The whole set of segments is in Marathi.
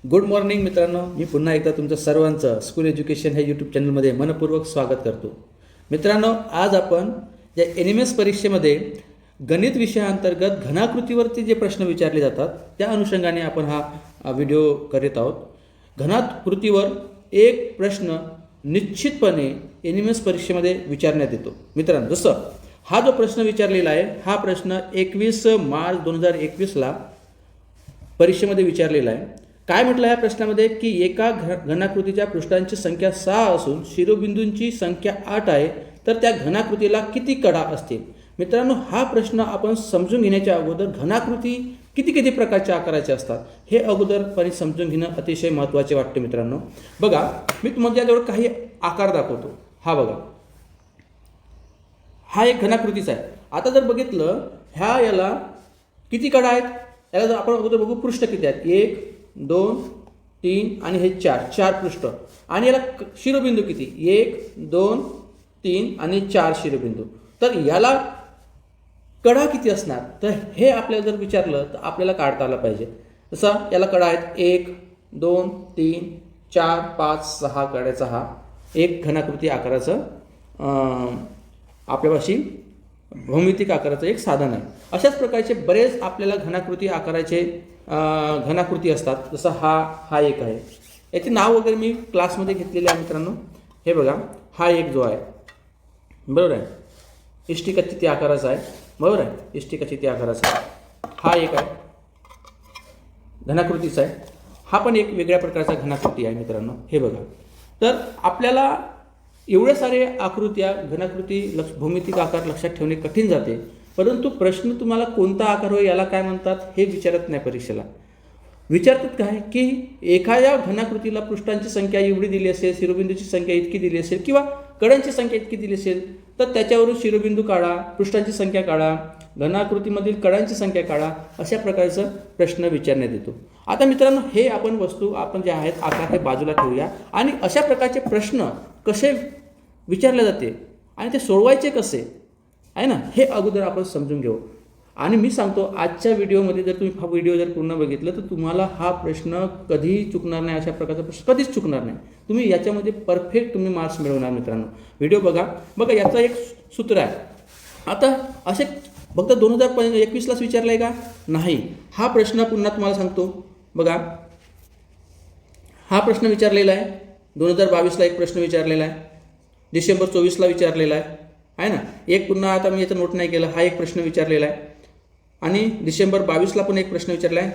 गुड मॉर्निंग मित्रांनो, मी पुन्हा एकदा तुमचं सर्वांचं स्कूल एज्युकेशन हे यूट्यूब चॅनलमध्ये मनपूर्वक स्वागत करतो. मित्रांनो, आज आपण या NMS परीक्षेमध्ये गणित विषयाअंतर्गत घनाकृतीवरती जे प्रश्न विचारले जातात त्या अनुषंगाने आपण हा व्हिडिओ करीत आहोत. घनाकृतीवर एक प्रश्न निश्चितपणे NMS परीक्षेमध्ये विचारण्यात येतो. मित्रांनो, जसं हा जो प्रश्न विचारलेला आहे हा प्रश्न 21 मार्च 2021ला परीक्षेमध्ये विचारलेला आहे. काय म्हटलं या प्रश्नामध्ये की एका घनाकृतीच्या पृष्ठांची संख्या 6 असून शिरोबिंदूंची संख्या 8 आहे, तर त्या घनाकृतीला किती कडा असतील. मित्रांनो, हा प्रश्न आपण समजून घेण्याच्या अगोदर घनाकृती किती किती प्रकारच्या आकाराचे असतात हे अगोदरपणे समजून घेणं अतिशय महत्त्वाचे वाटते. मित्रांनो बघा, मी तुमच्याजवळ काही आकार दाखवतो. हा बघा, हा एक घनाकृतीचा आहे. आता जर बघितलं याला किती कडा आहेत, याला जर आपण अगोदर बघू पृष्ठ किती आहेत. 1 2 3 आणि हे 4 पृष्ठ. आणि याला शिरोबिंदू किती, 1 2 3 आणि 4 शिरोबिंदू. तर याला कडा किती असणार, तर हे आपल्याला जर विचारलं तर आपल्याला काढता आलं पाहिजे. जसं याला कडा आहेत 1 2 3 4 5 6 कड्याचा हा एक घनाकृती आकाराचं आपल्यापाशी भौमितिक आकाराचं एक साधन आहे. अशाच प्रकारचे बरेच आपल्याला घनाकृती आकाराचे घनाकृती असतात. जसं हा एक आहे, याचे नाव वगैरे मी क्लासमध्ये घेतलेले आहे. मित्रांनो हे बघा, हा एक जो आहे बरोबर आहे, इष्टिकाचिती आकाराचा आहे. बरोबर आहे, इष्टिकाचिती आकाराचा आहे. हा एक आहे घनाकृतीचा आहे. हा पण एक वेगळ्या प्रकारचा घनाकृती आहे. मित्रांनो हे बघा, तर आपल्याला एवढ्या सारे आकृत्या घनाकृती भौमितिक आकार लक्षात ठेवणे कठीण जाते. परंतु प्रश्न तुम्हाला कोणता आकार होय याला काय म्हणतात हे विचारत नाही. परीक्षेला विचारतात काय की एखाद्या घनाकृतीला पृष्ठांची संख्या एवढी दिली असेल, शिरोबिंदूची संख्या इतकी दिली असेल किंवा कडांची संख्या इतकी दिली असेल, तर त्याच्यावरून शिरोबिंदू काढा, पृष्ठांची संख्या काढा, घनाकृतीमधील कडांची संख्या काढा, अशा प्रकारचा प्रश्न विचारण्यात येतो. आता मित्रांनो, हे आपण वस्तू जे आहेत आकार हे बाजूला ठेवूया आणि अशा प्रकारचे प्रश्न कसे विचारले जाते आणि ते सोडवायचे कसे आहे ना, हे अगोदर आपण समजून घेऊ. आणि मी सांगतो, आजच्या व्हिडिओमध्ये जर तुम्ही हा व्हिडिओ जर पूर्ण बघितलं तर तुम्हाला हा प्रश्न कधीही चुकणार नाही. अशा प्रकारचा प्रश्न कधीच चुकणार नाही. तुम्ही याच्यामध्ये परफेक्ट तुम्ही मार्क्स मिळवणार. मित्रांनो व्हिडिओ बघा. याचं एक सूत्र आहे. आता असे फक्त 2021लाच विचारलं आहे का, नाही. हा प्रश्न पुन्हा तुम्हाला सांगतो. बघा, हा प्रश्न विचारलेला आहे 2022ला, एक प्रश्न विचारलेला आहे डिसेंबर 24ला विचारलेला आहे ना. एक पुन्हा आता मी याचा नोट नाही केला, हा एक प्रश्न विचारलेला आहे. आणि डिसेंबर 22ला पण एक प्रश्न विचारला आहे.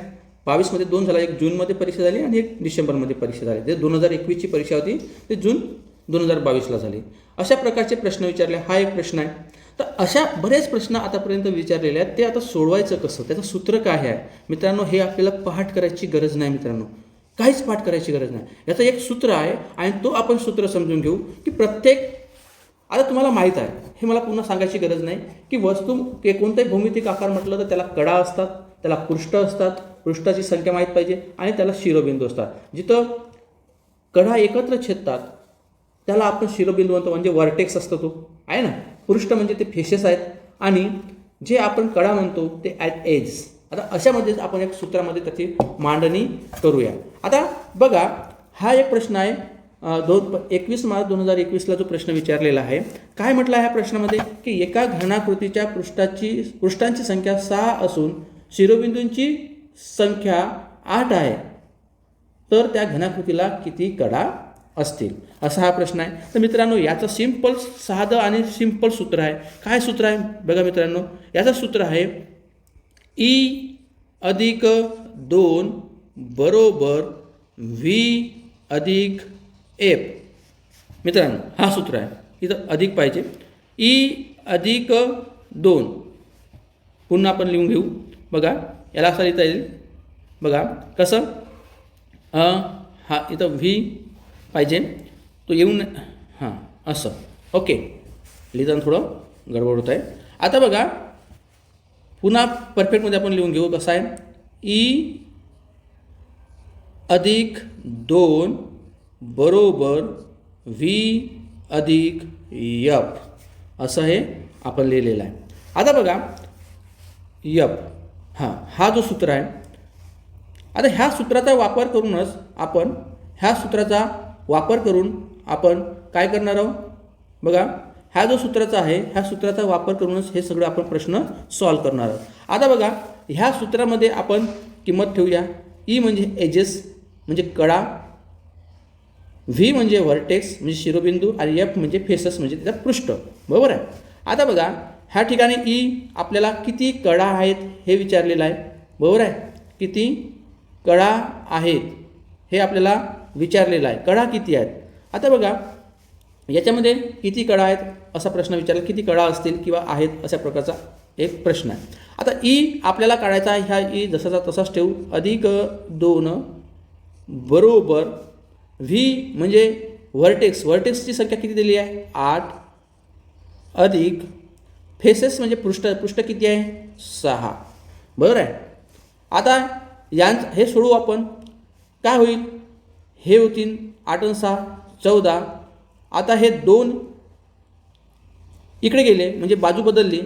22मध्ये 2 झाला, एक जूनमध्ये परीक्षा झाली आणि एक डिसेंबरमध्ये परीक्षा झाली. जे 2021ची परीक्षा होती ते जून 2022ला झाली. अशा प्रकारचे प्रश्न विचारले. हा एक प्रश्न आहे. तर अशा बरेच प्रश्न आतापर्यंत विचारलेले आहेत. ते आता सोडवायचं कसं, त्याचं सूत्र काय आहे मित्रांनो, हे आपल्याला पाठ करायची गरज नाही. मित्रांनो काहीच पाठ करायची गरज नाही. याचं एक सूत्र आहे आणि तो आपण सूत्र समजून घेऊ की प्रत्येक, आता तुम्हाला माहीत आहे, हे मला पुन्हा सांगायची गरज नाही की वस्तू कोणताही भौमितिक आकार म्हटलं तर त्याला कडा असतात, त्याला पृष्ठ असतात, पृष्ठाची संख्या माहीत पाहिजे आणि त्याला शिरोबिंदू असतात. जिथं कडा एकत्र छेदतात त्याला आपण शिरोबिंदू म्हणतो, म्हणजे वर्टेक्स असतो तो आहे ना. पृष्ठ म्हणजे ते फेसेस आहेत आणि जे आपण कडा म्हणतो ते ॲट एज. आता अशामध्येच आपण एक सूत्रामध्ये त्याची मांडणी करूया. आता बघा, हा एक प्रश्न आहे 21 मार्च 2021ला जो प्रश्न विचारलेला आहे. काय म्हटलं आहे ह्या प्रश्नामध्ये की एका घनाकृतीच्या पृष्ठांची संख्या 6 असून शिरोबिंदूंची संख्या 8 आहे, तर त्या घनाकृतीला किती कडा असतील, असा हा प्रश्न आहे. तर मित्रांनो, याचं साधं आणि सिंपल सूत्र आहे. काय सूत्र आहे बघा मित्रांनो, याचं सूत्र आहे E+2 बरोबर V+F. मित्रांनो हा सूत्र आहे, इथं अधिक पाहिजे. E+2 पुन्हा आपण लिहून घेऊ. बघा, याला असं लिहिता येईल. बघा कसं, हा इथं V पाहिजे, तो येऊन हां असं. ओके, लिहिताना थोडं गडबड होत आहे. आता बघा, पुन्हा परफेक्टमध्ये आपण लिहून घेऊ. कसं आहे, E+2 बरोबर V+F असं हे आपण लिहिलेलं आहे. आता बघा, F हा जो सूत्र आहे, आता ह्या सूत्राचा वापर करूनच आपण काय करणार आहोत बघा, हा जो सूत्राचा आहे ह्या सूत्राचा वापर करूनच हे सगळं आपण प्रश्न सॉल्व्ह करणार आहोत. आता बघा, ह्या सूत्रामध्ये आपण किंमत ठेवूया. ई म्हणजे एजेस म्हणजे कडा, व्ही म्हणजे व्हर्टेक्स म्हणजे शिरोबिंदू आणि एफ म्हणजे फेसस म्हणजे त्याचं पृष्ठ. बरोबर आहे. आता बघा, ह्या ठिकाणी ई आपल्याला किती कडा आहेत हे विचारलेलं आहे. बरोबर आहे. किती कडा आहेत हे आपल्याला विचारलेलं आहे. कडा किती आहेत. आता बघा, याच्यामध्ये किती कडा आहेत असा प्रश्न विचारला, किती कडा असतील किंवा आहेत अशा प्रकारचा एक प्रश्न आहे. आता ई आपल्याला काढायचा आहे. ह्या ई जसाचा तसाच ठेवू. +2 बरोबर व्ही म्हणजे व्हर्टेक्सची संख्या किती दिली आहे 8 अधिक फेसेस म्हणजे पृष्ठ किती आहे 6. बरोबर आहे. आता हे सोडवू आपण. काय होईल, हे होतील 8 आणि 6 14. आता हे 2 इकडे गेले म्हणजे बाजू बदलली,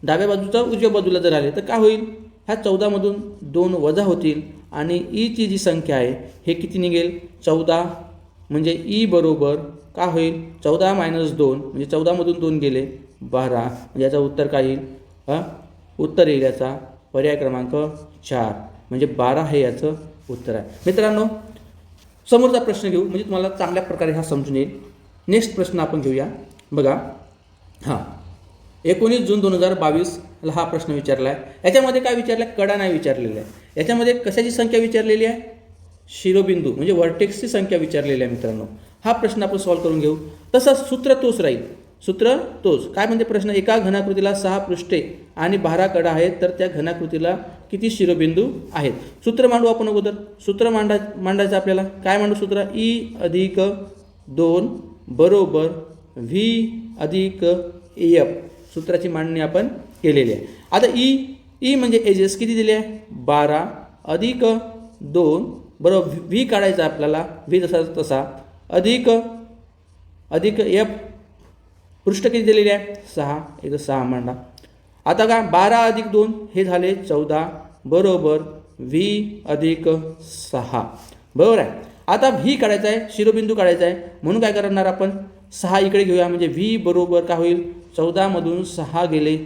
डाव्या बाजूचा उजव्या बाजूला जर आले तर काय होईल, ह्या 14मधून 2 वजा होतील आणि ईची जी संख्या आहे हे किती निघेल 14. म्हणजे ई बरोबर काय होईल 14 - 2 म्हणजे 14मधून 2 गेले 12. म्हणजे याचं उत्तर काय येईल, उत्तर येईल याचा पर्याय क्रमांक 4 म्हणजे 12 हे याचं उत्तर आहे. मित्रांनो, समोरचा प्रश्न घेऊ म्हणजे तुम्हाला चांगल्या प्रकारे हा समजून येईल. नेक्स्ट प्रश्न आपण घेऊया. बघा, 19 जून 2022ला हा प्रश्न विचारला आहे. याच्यामध्ये काय विचारलं आहे, कडा नाही विचारलेला आहे. याच्यामध्ये कशाची संख्या विचारलेली आहे, शिरोबिंदू म्हणजे व्हर्टेक्सची संख्या विचारलेली आहे. मित्रांनो, हा प्रश्न आपण सॉल्व्ह करून घेऊ. तसंच सूत्र तोच राहील. सूत्र तोच काय म्हणते प्रश्न, एका घनाकृतीला 6 पृष्ठे आणि 12 कडा आहेत तर त्या घनाकृतीला किती शिरोबिंदू आहेत. सूत्र मांडू आपण अगोदर. सूत्र मांडायचं आपल्याला. काय मांडू सूत्र, E+2 बरोबर व्ही अधिक एफ. सूत्राची मांडणी आपण केलेली आहे. आता ई म्हणजे एजेस किती दिले आहे 12 अधिक 2 बरोबर व्ही काढायचा आपल्याला, व्ही जसा तसा अधिक एफ पृष्ठ किती दिलेले आहे 6. एकदा 6 मांडा. आता का 12 अधिक 2 हे झाले 14 बरोबर व्ही अधिक 6. बरोबर आहे. आता व्ही काढायचा आहे, शिरोबिंदू काढायचा आहे म्हणून काय करणार आपण 6 इकडे घेऊया. म्हणजे व्ही बरोबर काय होईल 14मधून 6 गेले,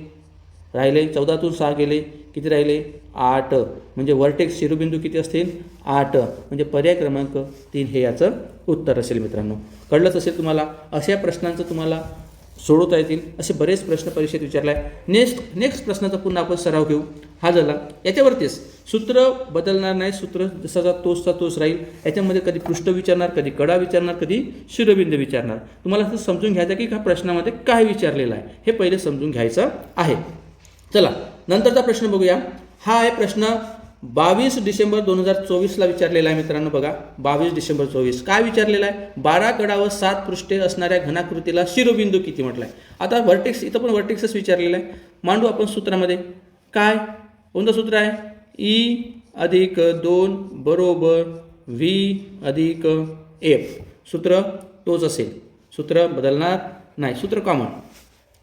राहिले 14तून 6 गेले किती राहिले 8. म्हणजे व्हर्टेक्स शिरोबिंदू किती असतील 8. म्हणजे पर्याय क्रमांक 3 हे याचं उत्तर असेल. मित्रांनो, कळलंच असेल तुम्हाला. अशा प्रश्नांचं तुम्हाला सोडवता येतील असे बरेच प्रश्न परीक्षेत विचारला आहे. नेक्स्ट प्रश्नाचा पुन्हा आपण सराव घेऊ. हा झाला. याच्यावरतीच सूत्र बदलणार नाही, सूत्र जसाचा तोच राहील. याच्यामध्ये कधी पृष्ठ विचारणार, कधी कडा विचारणार, कधी शिरोबिंदू विचारणार. तुम्हाला असं समजून घ्यायचं की ह्या प्रश्नामध्ये काय विचारलेलं आहे हे पहिले समजून घ्यायचं आहे. चला, नंतरचा प्रश्न बघूया. हा आहे प्रश्न 22 डिसेंबर 2024ला विचारलेला आहे. मित्रांनो बघा, 22 डिसेंबर 2024 काय विचारलेलं आहे, 12 कडा व 7 पृष्ठे असणाऱ्या घनाकृतीला शिरोबिंदू किती म्हटलं आहे. आता व्हर्टेक्स, इथं पण व्हर्टेक्सच विचारलेलं आहे. मांडू आपण सूत्रामध्ये. काय कोणतं सूत्र आहे, E+2 बरोबर व्ही अधिक एफ. सूत्र तोच असेल, सूत्र बदलणार नाही, सूत्र कॉमन.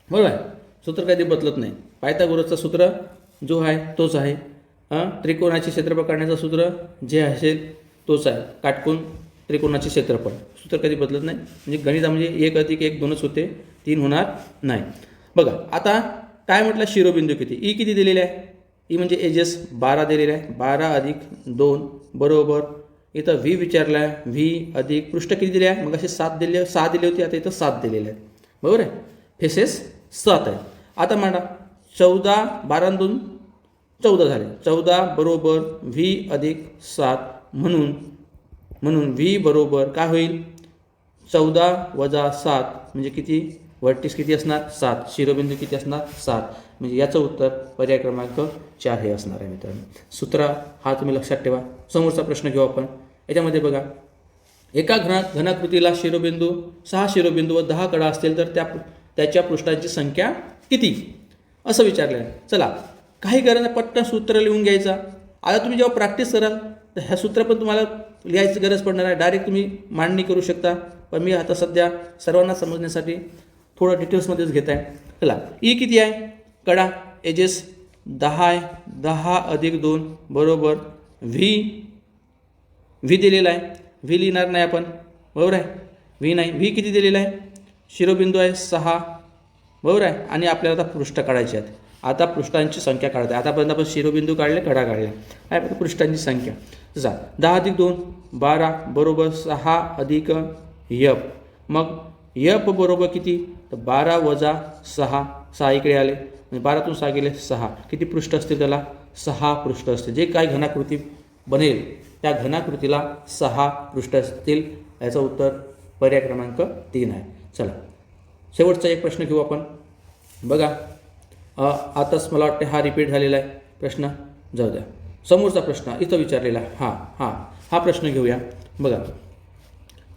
बरोबर आहे. सूत्र कधी बदलत नाही. पायथागोरसचं सूत्र जो आहे तोच आहे. त्रिकोणाचे क्षेत्रफळ काढण्याचं सूत्र जे असेल तोच आहे. काटकोन त्रिकोणाचे क्षेत्रफळ सूत्र कधी बदलत नाही. म्हणजे गणितामध्ये 1 अधिक 1 2च होते, 3 होणार नाही. बघा, आता काय म्हटलं, शिरोबिंदू किती, ई किती दिलेले आहे, ई म्हणजे एजेस 12 दिलेले आहे. 12 अधिक 2 बरोबर इथं व्ही विचारला आहे, व्ही अधिक पृष्ठ किती दिले आहे, मग असे 6 दिले होते, आता इथं 7 दिलेले आहेत. बरोबर आहे. फेसेस 7 आहे. आता मांडा 14 12 आणि 2 14 झाले. 14 बरोबर व्ही अधिक 7 म्हणून व्ही बरोबर काय होईल 14 वजा 7 म्हणजे किती, व्हर्टेक्स किती असणार 7, शिरोबिंदू किती असणार 7. म्हणजे याचं उत्तर पर्याय क्रमांक 4 हे असणार आहे. मित्रांनो, सूत्र हा तुम्ही लक्षात ठेवा. समोरचा प्रश्न घेऊ आपण. याच्यामध्ये बघा, एका घनाकृतीला शिरोबिंदू 6 शिरोबिंदू व 10 कडा असतील तर त्याच्या पृष्ठांची संख्या किती असं विचारलं आहे. चला, काही गरज पटकन सूत्र लिहून घ्यायचा. आता तुम्ही जेव्हा प्रॅक्टिस कराल तर ह्या सूत्र पण तुम्हाला लिहायची गरज पडणार आहे. डायरेक्ट तुम्ही मांडणी करू शकता, पण मी आता सध्या सर्वांना समजण्यासाठी थोडं डिटेल्समध्येच घेत आहे. चला, ई किती आहे, कडा एजेस 10 आहे. 10 अधिक 2 बरोबर व्ही व्ही दिलेला आहे, व्ही लिहिणार नाही आपण, बरोबर आहे. व्ही नाही, व्ही किती दिलेला आहे, शिरोबिंदू आहे 6, बरोबर आहे. आणि आपल्याला आता पृष्ठ काढायचे आहेत. आता पृष्ठांची संख्या काढते. आतापर्यंत आपण शिरोबिंदू काढले, कडा काढल्या, आहे आता पृष्ठांची संख्या. जसा 10 अधिक 2 12 बरोबर 6 अधिक यफ. मग यफ बरोबर किती, तर 12 वजा 6, 6 इकडे आले, 12तून 6 गेले 6. किती पृष्ठ असतील त्याला, 6 पृष्ठ असते. जे काय घनाकृती बनेल त्या घनाकृतीला 6 पृष्ठ असतील. याचं उत्तर पर्याय क्रमांक 3 आहे. चला शेवटचा एक प्रश्न घेऊ आपण. बघा आताच मला वाटते हा रिपीट झालेला आहे प्रश्न, जाऊ द्या. समोरचा प्रश्न इथं विचारलेला आहे, हा प्रश्न घेऊया. बघा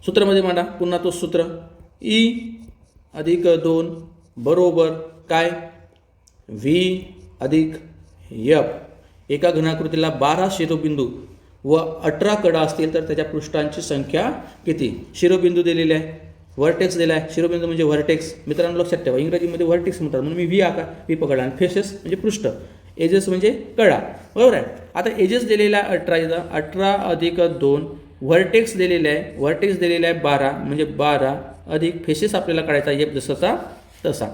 सूत्रामध्ये मांडा पुन्हा तो सूत्र, ई अधिक 2 बरोबर काय, व्ही अधिक यफ. एका घनाकृतीला 12 शिरोबिंदू व 18 कडा असतील तर त्याच्या पृष्ठांची संख्या किती. शिरोबिंदू दिलेले आहे, व्हर्टेक्स दिला आहे. शिरोबिंदू म्हणजे व्हर्टेक्स, मित्रांनो लक्षात ठेवा, इंग्रजीमध्ये व्हर्टेक्स म्हणतात, म्हणून मी व्ही पकडला. आणि फेसेस म्हणजे पृष्ठ, एजेस म्हणजे कडा, बरोबर आहे. आता एजेस दिलेला आहे 18 अधिक 2, व्हर्टेक्स दिलेले आहे, व्हर्टेक्स दिलेले आहे 12 म्हणजे 12 अधिक फेसेस आपल्याला काढायचा एफ जसाचा तसा.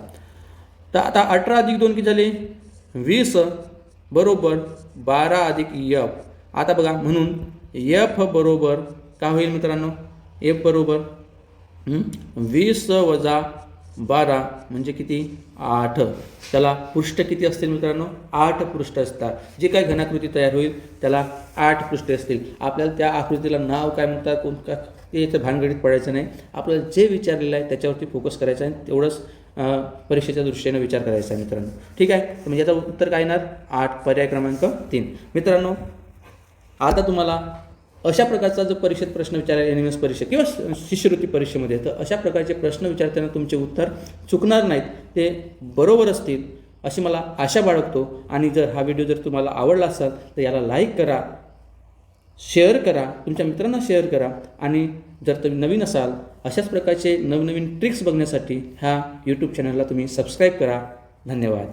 तर आता 18 अधिक 2 किती झाले, 20 बरोबर 12 अधिक यफ. आता बघा म्हणून एफ बरोबर काय होईल मित्रांनो, एफ बरोबर 20 वजा 12 म्हणजे किती, 8. त्याला पृष्ठ किती असतील मित्रांनो, 8 पृष्ठ असतात. जे काही घनाकृती तयार होईल त्याला 8 पृष्ठे असतील. आपल्याला त्या आकृतीला नाव काय म्हणतात, कोण का ते इथं भानगडीत पडायचं नाही. आपल्याला जे विचारलेलं आहे त्याच्यावरती फोकस करायचं आहे, तेवढंच परीक्षेच्या दृष्टीने विचार करायचा आहे मित्रांनो. ठीक आहे, तर म्हणजे याचं उत्तर काय येणार, 8, पर्याय क्रमांक 3. मित्रांनो आता तुम्हाला अशा प्रकारचा जो परीक्षेत प्रश्न विचारायला NMS परीक्षा किंवा शिष्यवृत्ती परीक्षेमध्ये, तर अशा प्रकारचे प्रश्न विचारताना तुमचे उत्तर चुकणार नाहीत, ते बरोबर असतील अशी मला आशा बाळगतो. आणि जर हा व्हिडिओ जर तुम्हाला आवडला असेल तर याला लाईक करा, शेअर करा, तुमच्या मित्रांना शेअर करा. आणि जर तुम्ही नवीन असाल अशाच प्रकारचे नवनवीन ट्रिक्स बघण्यासाठी ह्या यूट्यूब चॅनलला तुम्ही सबस्क्राईब करा. धन्यवाद.